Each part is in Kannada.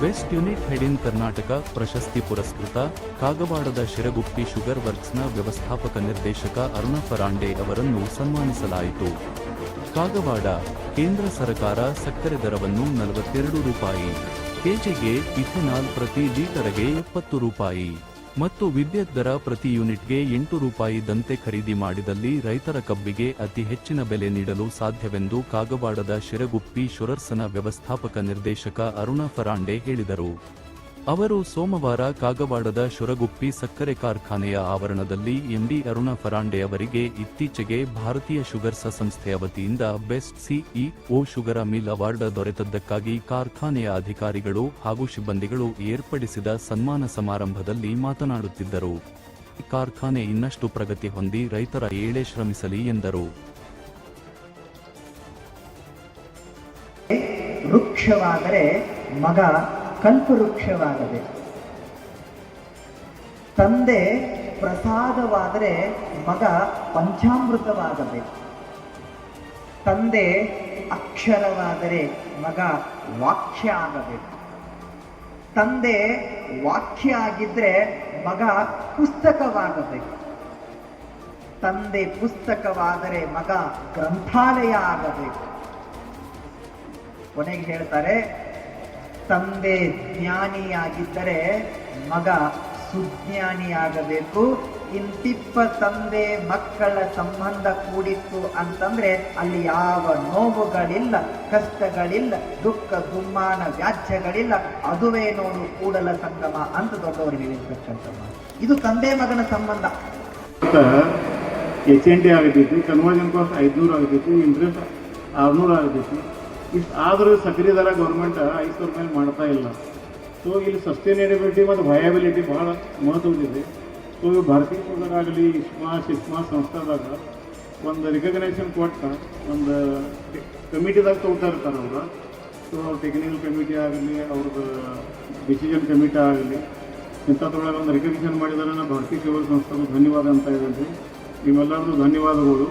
ಬೆಸ್ಟ್ ಯೂನಿಟ್ ಹೆಡ್ ಇನ್ ಕರ್ನಾಟಕ ಪ್ರಶಸ್ತಿ ಪುರಸ್ಕೃತ ಕಾಗವಾಡದ ಶಿರಗುಪ್ಪಿ ಶುಗರ್ ವರ್ಕ್ಸ್ನ ವ್ಯವಸ್ಥಾಪಕ ನಿರ್ದೇಶಕ ಅರುಣ ಫರಾಂಡೆ ಅವರನ್ನು ಸನ್ಮಾನಿಸಲಾಯಿತು. ಕಾಗವಾಡ ಕೇಂದ್ರ ಸರ್ಕಾರ ಸಕ್ಕರೆ ದರವನ್ನು 42 ರೂಪಾಯಿ ಕೆಜಿಗೆ, ಇಥೆನಾಲ್ ಪ್ರತಿ ಲೀಟರ್ಗೆ 70 ರೂಪಾಯಿ ಮತ್ತು ವಿದ್ಯುತ್ ದರ ಪ್ರತಿ ಯೂನಿಟ್ಗೆ 8 ರೂಪಾಯಿ ದಂತೆ ಖರೀದಿ ಮಾಡಿದಲ್ಲಿ ರೈತರ ಕಬ್ಬಿಗೆ ಅತಿ ಹೆಚ್ಚಿನ ಬೆಲೆ ನೀಡಲು ಸಾಧ್ಯವೆಂದು ಕಾಗವಾಡದ ಶಿರಗುಪ್ಪಿ ಶುಗರ್ಸ್ನ ವ್ಯವಸ್ಥಾಪಕ ನಿರ್ದೇಶಕ ಅರುಣ ಫರಾಂಡೆ ಹೇಳಿದರು. ಅವರು ಸೋಮವಾರ ಕಾಗವಾಡದ ಶಿರಗುಪ್ಪಿ ಸಕ್ಕರೆ ಕಾರ್ಖಾನೆಯ ಆವರಣದಲ್ಲಿ ಎಂಡಿ ಅರುಣ ಫರಾಂಡೆ ಅವರಿಗೆ ಇತ್ತೀಚೆಗೆ ಭಾರತೀಯ ಶುಗರ್ಸ್ ಸಂಸ್ಥೆಯ ವತಿಯಿಂದ best CEO sugar mill award ದೊರೆತದ್ದಕ್ಕಾಗಿ ಕಾರ್ಖಾನೆಯ ಅಧಿಕಾರಿಗಳು ಹಾಗೂ ಸಿಬ್ಬಂದಿಗಳು ಏರ್ಪಡಿಸಿದ ಸನ್ಮಾನ ಸಮಾರಂಭದಲ್ಲಿ ಮಾತನಾಡುತ್ತಿದ್ದರು. ಕಾರ್ಖಾನೆ ಇನ್ನಷ್ಟು ಪ್ರಗತಿ ಹೊಂದಿ ರೈತರ ಏಳೆ ಶ್ರಮಿಸಲಿ ಎಂದರು. ವೃಕ್ಷವಾದರೆ ಮಗ ಕಲ್ಪವೃಕ್ಷವಾಗಬೇಕು. ತಂದೆ ಪ್ರಸಾದವಾದರೆ ಮಗ ಪಂಚಾಮೃತವಾಗಬೇಕು. ತಂದೆ ಅಕ್ಷರವಾದರೆ ಮಗ ವಾಕ್ಯ ಆಗಬೇಕು. ತಂದೆ ವಾಕ್ಯ ಆಗಿದ್ರೆ ಮಗ ಪುಸ್ತಕವಾಗಬೇಕು. ತಂದೆ ಪುಸ್ತಕವಾದರೆ ಮಗ ಗ್ರಂಥಾಲಯ ಆಗಬೇಕು. ಕೊನೆಗೆ ಹೇಳ್ತಾರೆ, ತಂದೆ ಜ್ಞಾನಿಯಾಗಿದ್ದರೆ ಮಗ ಸುಜ್ಞಾನಿಯಾಗಬೇಕು. ಇಂತಿಪ್ಪ ತಂದೆ ಮಕ್ಕಳ ಸಂಬಂಧ ಕೂಡಿತ್ತು ಅಂತಂದ್ರೆ ಅಲ್ಲಿ ಯಾವ ನೋವುಗಳಿಲ್ಲ, ಕಷ್ಟಗಳಿಲ್ಲ, ದುಃಖ ದುಮ್ಮಾನ ವ್ಯಾಜ್ಯಗಳಿಲ್ಲ. ಅದುವೇ ನೋಡು ಕೂಡಲ ಸಂಗಮ ಅಂತ ದೊಡ್ಡವರಿಗೆ ಹೇಳಿರ್ತಕ್ಕಂಥ ಇದು ತಂದೆ ಮಗನ ಸಂಬಂಧ. HND ಆಗತೈತಿ, ಕನ್ವರ್ಜನ್ ಕಾಸ್ಟ್ 500 ಆಗತೈತಿ, ಇಂಟ್ರೆಸ್ಟ್ 600 ಆಗತೈತಿ. ಇಷ್ಟು ಆದರೂ ಸಕ್ರೆ ದರ ಗೌರ್ಮೆಂಟ್ 500 ಮೇಲೆ ಮಾಡ್ತಾ ಇಲ್ಲ. ಸೊ ಇಲ್ಲಿ ಸಸ್ಟೈನೇಬಿಲಿಟಿ ಮತ್ತು ವಯಬಿಲಿಟಿ ಭಾಳ ಮಹತ್ವದಿದೆ. ಸೊ ಭಾರತೀಯ ಶುಗರ್ ಆಗಲಿ ಸಿಸ್ಮಾ ಸಂಸ್ಥಾದಾಗ ಒಂದು ರಿಕಗ್ನೈಸೇಷನ್ ಕೊಟ್ಟ ಒಂದು ಕಮಿಟಿದಾಗ ತೊಗೊಳ್ತಾ ಇರ್ತಾರೆ ಅವರು. ಸೊ ಟೆಕ್ನಿಕಲ್ ಕಮಿಟಿ ಆಗಲಿ, ಅವ್ರದ್ದು ಡಿಸಿಷನ್ ಕಮಿಟಿ ಆಗಲಿ, ಇಂಥದ್ರೊಳಗೆ ಒಂದು ರಿಕಗ್ನಿಷನ್ ಮಾಡಿದರೆ ನಾನು ಭಾರತೀಯ ಶುಗರ್ ಸಂಸ್ಥೆಗೂ ಧನ್ಯವಾದ ಅಂತ ಇದ್ದೀನಿ. ನಿಮ್ಮೆಲ್ಲರಿಗೂ ಧನ್ಯವಾದಗಳು.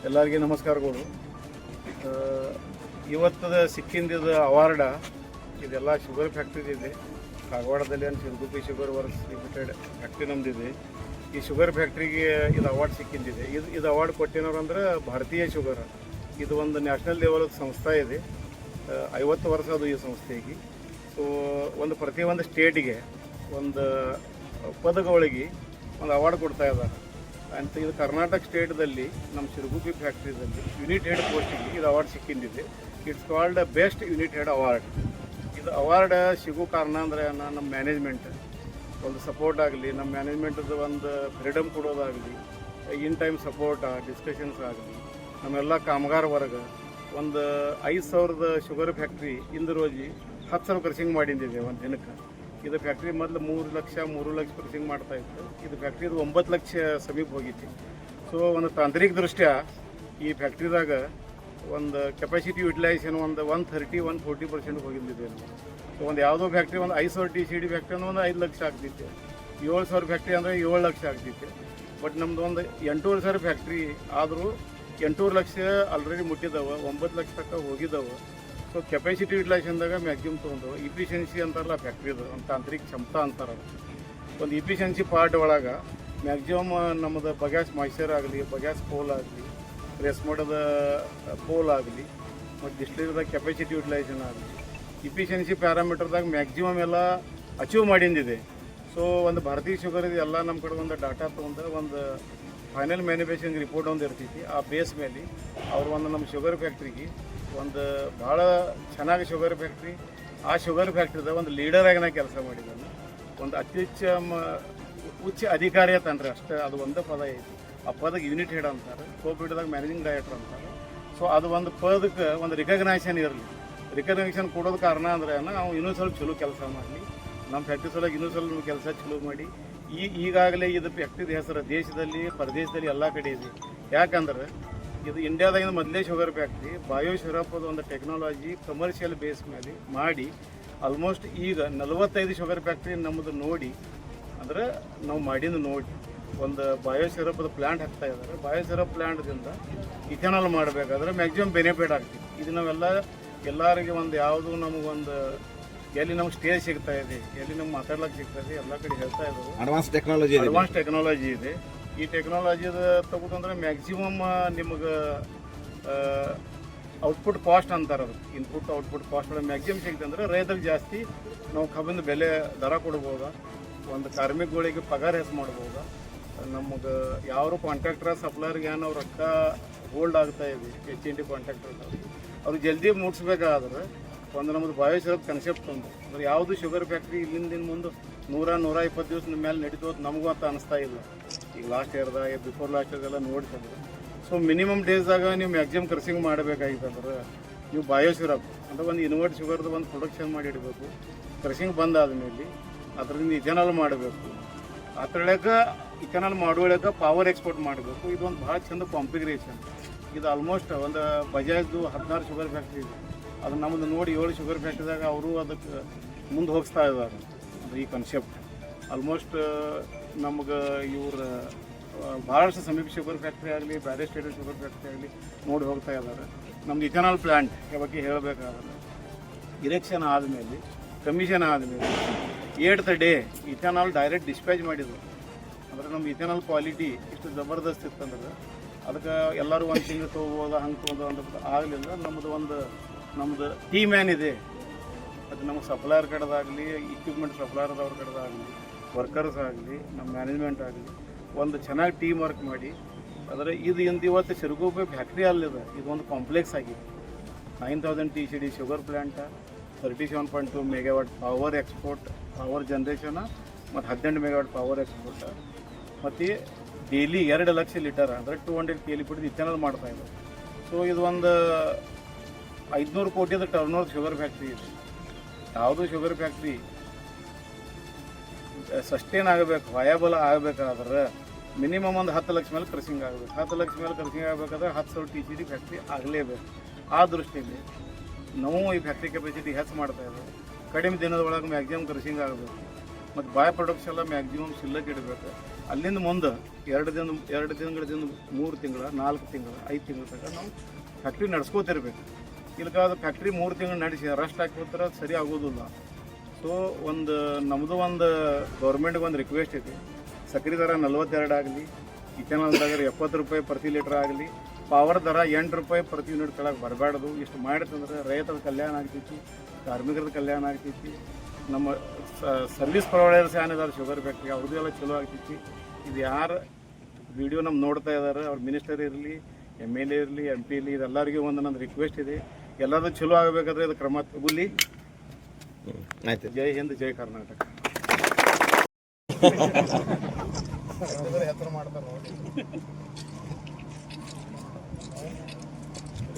ಎಲ್ಲರಿಗೆ ನಮಸ್ಕಾರಗಳು. ಇವತ್ತದ ಸಿಕ್ಕಿಂದ ಅವಾರ್ಡ ಇದೆಲ್ಲ ಶುಗರ್ ಫ್ಯಾಕ್ಟ್ರಿದಿದೆ. ಕಾಗವಾಡದಲ್ಲಿ ಒಂದು Shiraguppi sugar works limited factory ನಮ್ಮದಿದೆ. ಈ ಶುಗರ್ ಫ್ಯಾಕ್ಟ್ರಿಗೆ ಇದು ಅವಾರ್ಡ್ ಸಿಕ್ಕಿಂದಿದೆ. ಇದು ಅವಾರ್ಡ್ ಕೊಟ್ಟಿನವ್ರು ಅಂದ್ರೆ ಭಾರತೀಯ ಶುಗರ್. ಇದು ಒಂದು ನ್ಯಾಷನಲ್ ಲೆವೆಲ್ ಸಂಸ್ಥೆ ಇದೆ. 50 ವರ್ಷ ಅದು ಈ ಸಂಸ್ಥೆಗೆ. ಸೊ ಪ್ರತಿಯೊಂದು ಸ್ಟೇಟಿಗೆ ಒಂದು ಪದಕಗಳಿಗೆ ಒಂದು ಅವಾರ್ಡ್ ಕೊಡ್ತಾ ಇದ್ದಾರೆ ಅಂತ. ಇದು ಕರ್ನಾಟಕ ಸ್ಟೇಟ್ದಲ್ಲಿ ನಮ್ಮ ಶಿರಗುಪ್ಪಿ ಫ್ಯಾಕ್ಟ್ರಿದಲ್ಲಿ ಯೂನಿಟ್ ಹೆಡ್ ಪೋಸ್ಟಿಗೆ ಇದು ಅವಾರ್ಡ್ ಸಿಕ್ಕಿಂದಿದೆ. It's called best unit head award. ಇದು ಅವಾರ್ಡ್ ಸಿಗೋ ಕಾರಣ ಅಂದರೆ ನಮ್ಮ ಮ್ಯಾನೇಜ್ಮೆಂಟ್ ಒಂದು ಸಪೋರ್ಟ್ ಆಗಲಿ, ನಮ್ಮ ಮ್ಯಾನೇಜ್ಮೆಂಟದ್ದು ಒಂದು ಫ್ರೀಡಮ್ ಕೊಡೋದಾಗಲಿ, ಇನ್ ಟೈಮ್ ಸಪೋರ್ಟ್ ಡಿಸ್ಕಷನ್ಸ್ ಆಗಲಿ, ನಮ್ಮೆಲ್ಲ ಕಾಮಗಾರ ವರ್ಗ ಒಂದು 5,000 ಶುಗರ್ ಫ್ಯಾಕ್ಟ್ರಿ ಇಂದು ರೋಜಿ 10,000 ಕ್ರಷಿಂಗ್ ಮಾಡಿದ್ದಿದೆ ಒಂದು ದಿನಕ್ಕೆ. ಇದು ಫ್ಯಾಕ್ಟ್ರಿ ಮೊದಲು 3 ಲಕ್ಷ ಕ್ರಷಿಂಗ್ ಮಾಡ್ತಾಯಿತ್ತು. ಇದು ಫ್ಯಾಕ್ಟ್ರಿ 9 ಲಕ್ಷ ಸಮೀಪ ಹೋಗಿತ್ತು. ಸೊ ಒಂದು ತಾಂತ್ರಿಕ ದೃಷ್ಟ್ಯಾ ಈ ಫ್ಯಾಕ್ಟ್ರಿದಾಗ ಒಂದು ಕೆಪಾಸಿಟಿ ಯುಟಿಲೈಸೇಷನ್ ಒಂದು 130-140% ಹೋಗಿದ್ದಿದೆ. ಸೊ ಒಂದು ಯಾವುದೋ ಫ್ಯಾಕ್ಟ್ರಿ ಒಂದು 5,000 TCD ಫ್ಯಾಕ್ಟ್ರಿ ಅಂದ್ರೆ ಒಂದು 5 ಲಕ್ಷ ಆಗ್ತಿತ್ತು. 7,000 ಫ್ಯಾಕ್ಟ್ರಿ ಅಂದರೆ 7 ಲಕ್ಷ ಆಗ್ತಿತ್ತು. ಬಟ್ ನಮ್ಮದು ಒಂದು 8,000 ಫ್ಯಾಕ್ಟ್ರಿ ಆದರೂ 8 ಲಕ್ಷ ಆಲ್ರೆಡಿ ಮುಟ್ಟಿದ್ದಾವೆ, 9 ಲಕ್ಷ ತನಕ ಹೋಗಿದ್ದಾವೆ. ಸೊ ಕೆಪಾಸಿಟಿ ಯುಟಿಲೈಸೇಷನ್ದಾಗ ಮ್ಯಾಕ್ಸಿಮಮ್ ತೊಗೊಂಡವು. ಇಫಿಷಿಯನ್ಸಿ ಅಂತಾರಲ್ಲ ಫ್ಯಾಕ್ಟ್ರಿದು, ಒಂದು ತಾಂತ್ರಿಕ ಕ್ಷಮತಾ ಅಂತಾರೆ. ಒಂದು ಇಫಿಷಿಯನ್ಸಿ ಪಾರ್ಟ್ ಒಳಗೆ ಮ್ಯಾಕ್ಸಿಮಮ್ ನಮ್ಮದು ಬಗ್ಯಾಸ್ ಮಾಯ್ಚರ್ ಆಗಲಿ, ಬಗ್ಯಾಸ್ ಕೋಲ್ ಆಗಲಿ, ರೆಸ್ಮೋಡದ ಕೋಲ್ ಆಗಲಿ, ಮತ್ತು ಡಿಸ್ಟಿಲರಿದಾಗ ಕೆಪಾಸಿಟಿ ಯುಟಿಲೈಸೇಷನ್ ಆಗಲಿ, ಇಫಿಷಿಯನ್ಸಿ ಪ್ಯಾರಾಮೀಟರ್ದಾಗ ಮ್ಯಾಕ್ಸಿಮಮ್ ಎಲ್ಲ ಅಚೀವ್ ಮಾಡಿಂದಿದೆ. ಸೊ ಒಂದು ಭಾರತೀಯ ಶುಗರ್ ಎಲ್ಲ ನಮ್ಮ ಕಡೆ ಒಂದು ಡಾಟಾ ತೊಗೊಂಡ್ರೆ ಒಂದು ಫೈನಲ್ ಮ್ಯಾನುಫ್ಯಾಕ್ಚರಿಂಗ್ ರಿಪೋರ್ಟ್ ಒಂದು ಇರ್ತೈತಿ. ಆ ಬೇಸ್ ಮೇಲೆ ಅವರು ಒಂದು ನಮ್ಮ ಶುಗರ್ ಫ್ಯಾಕ್ಟ್ರಿಗೆ ಒಂದು ಭಾಳ ಚೆನ್ನಾಗಿ ಶುಗರ್ ಫ್ಯಾಕ್ಟ್ರಿ, ಆ ಶುಗರ್ ಫ್ಯಾಕ್ಟ್ರಿದ ಒಂದು ಲೀಡರಾಗಿ ನಾನು ಕೆಲಸ ಮಾಡಿದ್ದಾನೆ. ಒಂದು ಅತ್ಯುತ್ತಮ ಉಚ್ಚ ಅಧಿಕಾರಿ ಅಂತಂದ್ರೆ ಅಷ್ಟೇ, ಅದು ಒಂದೇ ಪದ ಐತಿ. ಆ ಪದಕ್ಕೆ ಯೂನಿಟ್ ಹೆಡ್ ಅಂತಾರೆ, ಕೋಪಿಡ್ದಾಗ ಮ್ಯಾನೇಜಿಂಗ್ ಡೈರೆಕ್ಟರ್ ಅಂತಾರೆ. ಸೊ ಅದು ಒಂದು ಪದಕ್ಕೆ ಒಂದು ರಿಕಗ್ನೈಷನ್ ಇರಲಿ. ರಿಕಗ್ನೈಷನ್ ಕೊಡೋದು ಕಾರಣ ಅಂದ್ರೆ ನಾವು ಇನ್ನೂ ಸ್ವಲ್ಪ ಚಲೋ ಕೆಲಸ ಮಾಡಲಿ, ನಮ್ಮ ಫ್ಯಾಕ್ಟ್ರಿ ಸಲುವಾಗಿ ಇನ್ನೂ ಸ್ವಲ್ಪ ಕೆಲಸ ಚಲೋ ಮಾಡಿ. ಈಗಾಗಲೇ ಇದು ಫ್ಯಾಕ್ಟ್ರಿದ ಹೆಸರು ದೇಶದಲ್ಲಿ ಪರದೇಶದಲ್ಲಿ ಎಲ್ಲ ಕಡೆ ಇದೆ. ಯಾಕಂದ್ರೆ ಇದು ಇಂಡಿಯಾದಾಗಿಂದ ಮೊದಲೇ ಶುಗರ್ ಫ್ಯಾಕ್ಟ್ರಿ ಬಯೋ ಸಿರಪ್ಪದ ಒಂದು ಟೆಕ್ನಾಲಜಿ ಕಮರ್ಷಿಯಲ್ ಬೇಸ್ ಮೇಲೆ ಮಾಡಿ ಆಲ್ಮೋಸ್ಟ್ ಈಗ 45 ಶುಗರ್ ಫ್ಯಾಕ್ಟ್ರಿ ನಮ್ಮದು ನೋಡಿ, ಅಂದರೆ ನಾವು ಮಾಡಿದ್ದು ನೋಡಿ ಒಂದು ಬಯೋ ಸಿರಪ್ಪದ ಪ್ಲ್ಯಾಂಟ್ ಹಾಕ್ತಾ ಇದ್ದಾರೆ. ಬಯೋ ಸಿರಪ್ ಪ್ಲ್ಯಾಂಟ್ದಿಂದ ಇಥೆನಾಲ್ ಮಾಡಬೇಕಾದ್ರೆ ಮ್ಯಾಕ್ಸಿಮಮ್ ಬೆನಿಫಿಟ್ ಆಗ್ತದೆ. ಇದು ನಾವೆಲ್ಲ ಎಲ್ಲರಿಗೆ ಒಂದು ಯಾವುದು ನಮಗೊಂದು ಎಲ್ಲಿ ನಮ್ಗೆ ಸ್ಟೇಜ್ ಸಿಗ್ತಾ ಇದೆ, ಎಲ್ಲಿ ನಮ್ಗೆ ಮಾತಾಡ್ಲಿಕ್ಕೆ ಸಿಗ್ತಾ ಇದೆ, ಎಲ್ಲ ಕಡೆ ಹೇಳ್ತಾ ಇದ್ದಾರೆ ಅಡ್ವಾನ್ಸ್ ಟೆಕ್ನಾಲಜಿ ಇದೆ. ಈ ಟೆಕ್ನಾಲಜಿದ ತಗೋದಂದ್ರೆ ಮ್ಯಾಕ್ಸಿಮಮ್ ನಿಮಗೆ ಔಟ್ಪುಟ್ ಕಾಸ್ಟ್ ಅಂತಾರೆ, ಅದು ಇನ್ಪುಟ್ ಔಟ್ಪುಟ್ ಕಾಸ್ಟ್ ಮ್ಯಾಕ್ಸಿಮಮ್ ಸಿಗ್ತದೆ. ಅಂದರೆ ರೈತರಿಗೆ ಜಾಸ್ತಿ ನಾವು ಕಬ್ಬಿನ ಬೆಲೆ ದರ ಕೊಡ್ಬೋದಾ, ಒಂದು ಕಾರ್ಮಿಕಗಳಿಗೆ ಪಗಾರ ಹೆಚ್ಚು ಮಾಡ್ಬೋದಾ, ನಮಗೆ ಯಾವ ಕಾಂಟ್ರಾಕ್ಟರ್ ಸಪ್ಲೈರ್ಗೆ ಏನು ಅವ್ರ ರೊಕ್ಕ ಹೋಲ್ಡ್ ಆಗ್ತಾ ಇದೆ HNT ಕಾಂಟ್ರಾಕ್ಟರ್ ಅವ್ರು ಜಲ್ದಿ ಮುಟ್ಸ್ಬೇಕಾದ್ರೆ ಒಂದು ನಮ್ಮದು ಬಯೋ ಸಿರಪ್ ಕನ್ಸೆಪ್ಟ್ ಒಂದು ಅಂದ್ರೆ ಯಾವುದು ಶುಗರ್ ಫ್ಯಾಕ್ಟ್ರಿ ಇಲ್ಲಿಂದ ಮುಂದೆ 100-120 ದಿವಸದ ಮೇಲೆ ನಡೀತೋದು ನಮಗೂ ಅಂತ ಅನಿಸ್ತಾ ಇಲ್ಲ. ಈಗ ಲಾಸ್ಟ್ ಇಯರ್ದಾಗ ಬಿಫೋರ್ ಲಾಸ್ಟ್ ಇಯರ್ದೆಲ್ಲ ನೋಡ್ತಂದ್ರೆ ಸೊ ಮಿನಿಮಮ್ ಡೇಸ್ದಾಗ ನೀವು ಮ್ಯಾಕ್ಸಿಮಮ್ ಕ್ರಸಿಂಗ್ ಮಾಡಬೇಕಾಗಿತ್ತಂದ್ರೆ ನೀವು ಬಯೋ ಸಿರಪ್ ಅಂದರೆ ಒಂದು ಇನ್ವರ್ಟ್ ಶುಗರ್ದು ಒಂದು ಪ್ರೊಡಕ್ಷನ್ ಮಾಡಿ ಇಡಬೇಕು. ಕ್ರಸಿಂಗ್ ಬಂದಾದ್ಮೇಲೆ ಅದರಿಂದ ಇಥೆನಾಲ್ ಮಾಡಬೇಕು. ಅದರೊಳಗೆ ಇಥೆನಾಲ್ ಮಾಡುವೊಳಗೆ ಪವರ್ ಎಕ್ಸ್ಪೋರ್ಟ್ ಮಾಡಬೇಕು. ಇದು ಒಂದು ಭಾಳ ಚಂದ ಕಾಂಪಿಗ್ರೇಷನ್. ಇದು ಆಲ್ಮೋಸ್ಟ್ ಒಂದು ಬಜಾಜ್ದು 16 ಶುಗರ್ ಫ್ಯಾಕ್ಟ್ರಿ ಇದೆ. ಅದು ನಮ್ಮದು ನೋಡಿ 7 ಶುಗರ್ ಫ್ಯಾಕ್ಟ್ರಿದಾಗ ಅವರು ಅದಕ್ಕೆ ಮುಂದೆ ಹೋಗಿಸ್ತಾ ಇದ್ದಾರೆ ಈ ಕಾನ್ಸೆಪ್ಟ್. ಆಲ್ಮೋಸ್ಟ್ ನಮ್ಗೆ ಇವ್ರ ಭಾಳಷ್ಟು ಸಮೀಪ ಶುಗರ್ ಫ್ಯಾಕ್ಟ್ರಿ ಆಗಲಿ, ಬೇರೆ ಸ್ಟೇಟ್ ಶುಗರ್ ಫ್ಯಾಕ್ಟ್ರಿ ಆಗಲಿ ನೋಡಿ ಹೋಗ್ತಾ ಇದ್ದಾರೆ. ನಮ್ದು ಇಥೆನಾಲ್ ಪ್ಲ್ಯಾಂಟ್ ಬಗ್ಗೆ ಹೇಳಬೇಕಾದ್ರೆ ಇಲೆಕ್ಷನ್ ಆದಮೇಲೆ ಕಮಿಷನ್ ಆದಮೇಲೆ 8th day ethanol direct dispatch ಮಾಡಿದ್ರು. ಅಂದರೆ ನಮ್ಮ ಇಥೆನಾಲ್ ಕ್ವಾಲಿಟಿ ಇಷ್ಟು ಜಬರ್ದಸ್ತ್ ಇತ್ತಂದ್ರೆ ಅದಕ್ಕೆ ಎಲ್ಲರೂ ಒಂದು ತಿಂಗಳು ತೊಗೋಬೋದು, ಹಂಗೆ ತೊಗೋದು ಅಂತ ಆಗಲಿಲ್ಲ. ನಮ್ಮದು ಟೀಮ್ ಏನಿದೆ ಅದು ನಮ್ಮ ಸಪ್ಲೈಯರ್ ಕಡೆದಾಗಲಿ, ಇಕ್ವಿಪ್ಮೆಂಟ್ ಸಪ್ಲೈಯರ್ದವ್ರ ಕಡೆದಾಗಲಿ, ವರ್ಕರ್ಸ್ ಆಗಲಿ, ನಮ್ಮ ಮ್ಯಾನೇಜ್ಮೆಂಟ್ ಆಗಲಿ ಒಂದು ಚೆನ್ನಾಗಿ ಟೀಮ್ ವರ್ಕ್ ಮಾಡಿ ಆದರೆ ಇದು ಇವತ್ತು ಸಿರುಗುಪ್ಪೆ ಫ್ಯಾಕ್ಟ್ರಿ ಅಲ್ಲಿದೆ. ಇದೊಂದು ಕಾಂಪ್ಲೆಕ್ಸ್ ಆಗಿದೆ. 9000 TCD sugar ಪ್ಲ್ಯಾಂಟ, 37.2 megawatt power export power generation ಮತ್ತು 18 ಮೆಗಾವಾಟ್ ಪವರ್ ಎಕ್ಸ್ಪೋರ್ಟ್ ಮತ್ತು ಡೈಲಿ 2 ಲಕ್ಷ ಲೀಟರ್ ಅಂದರೆ 200 KL ಬಿಟ್ಟು ಇಥೆನಾಲ್ ಮಾಡ್ತಾಯಿದ್ದಾರೆ. ಸೊ ಇದು ಒಂದು 500 ಕೋಟಿದ ಟರ್ನ್ ಶುಗರ್ ಫ್ಯಾಕ್ಟ್ರಿ ಇದೆ. ಯಾವುದೂ ಶುಗರ್ ಫ್ಯಾಕ್ಟ್ರಿ ಸಸ್ಟೇನ್ ಆಗಬೇಕು, ವಯಬಲ್ ಆಗಬೇಕಾದ್ರೆ ಮಿನಿಮಮ್ ಒಂದು 10 ಲಕ್ಷ ಮೇಲೆ ಕ್ರಸಿಂಗ್ ಆಗಬೇಕು. 10 ಲಕ್ಷ ಮೇಲೆ ಕ್ರಸಿಂಗ್ ಆಗಬೇಕಾದ್ರೆ 10,000 TCD ಫ್ಯಾಕ್ಟ್ರಿ ಆಗಲೇಬೇಕು. ಆ ದೃಷ್ಟಿಯಲ್ಲಿ ನಾವು ಈ ಫ್ಯಾಕ್ಟ್ರಿ ಕೆಪಾಸಿಟಿ ಹೆಚ್ಚು ಮಾಡ್ತಾ ಇದ್ದೇವೆ. ಕಡಿಮೆ ದಿನದೊಳಗೆ ಮ್ಯಾಕ್ಸಿಮಮ್ ಕ್ರಸಿಂಗ್ ಆಗಬೇಕು ಮತ್ತು ಬಾಯ್ ಪ್ರಾಡಕ್ಟ್ಸ್ ಎಲ್ಲ ಮ್ಯಾಕ್ಸಿಮಮ್ ಸಿಲ್ಲಕ್ಕೆ ಇಡಬೇಕು. ಅಲ್ಲಿಂದ ಮುಂದೆ 2 ತಿಂಗಳಿಂದ 3 ತಿಂಗಳ 4 ತಿಂಗಳು 5 ತಿಂಗಳ ತನಕ ನಾವು ಫ್ಯಾಕ್ಟ್ರಿ ನಡೆಸ್ಕೋತಿರ್ಬೇಕು. ಇಲ್ಕಾದ ಫ್ಯಾಕ್ಟ್ರಿ 3 ತಿಂಗಳು ನಡೆಸಿ ರೆಸ್ಟ್ ಹಾಕಿಬಿಟ್ರೆ ಸರಿ ಆಗೋದಿಲ್ಲ. ಸೊ ನಮ್ಮದು ಒಂದು ಗೌರ್ಮೆಂಟ್ಗೆ ಒಂದು ರಿಕ್ವೆಸ್ಟ್ ಇದೆ, ಸಕ್ಕರೆ ದರ 42 ಆಗಲಿ, ಇಥೆನಾಲ್ ದರ 70 ರೂಪಾಯಿ ಪ್ರತಿ ಲೀಟ್ರ್ ಆಗಲಿ, ಪವರ್ ದರ 8 ರೂಪಾಯಿ ಪ್ರತಿ ಯೂನಿಟ್ ಕೆಳಗೆ ಬರಬಾರ್ದು. ಇಷ್ಟು ಮಾಡಿತಂದ್ರೆ ರೈತರ ಕಲ್ಯಾಣ ಆಗ್ತೈತಿ, ಕಾರ್ಮಿಕರ ಕಲ್ಯಾಣ ಆಗ್ತೈತಿ, ನಮ್ಮ ಸರ್ವಿಸ್ ಪ್ರೊವೈಡರ್ಸ್ ಏನಿದ್ದಾರೆ ಶುಗರ್ ಫ್ಯಾಕ್ಟ್ರಿ ಅವ್ರದ್ದು ಎಲ್ಲ ಚಲೋ ಆಗ್ತೈತಿ. ಇದು ಯಾರು ವಿಡಿಯೋ ನಮ್ಮ ನೋಡ್ತಾ ಇದ್ದಾರೆ ಅವ್ರ ಮಿನಿಸ್ಟರ್ ಇರಲಿ, MLA ಇರಲಿ, MP ಇರಲಿ, ಇದೆಲ್ಲರಿಗೂ ಒಂದು ನನ್ನ ರಿಕ್ವೆಸ್ಟ್ ಇದೆ. ಎಲ್ಲದೂ ಚಲೋ ಆಗಬೇಕಾದ್ರೆ ಇದು ಕ್ರಮ ತಗೊಳ್ಳಿ. ಆಯ್ತು. ಜೈ ಹಿಂದ್, ಜೈ ಕರ್ನಾಟಕ.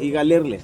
ಈಗ ಅಲ್ಲಿರಲಿ.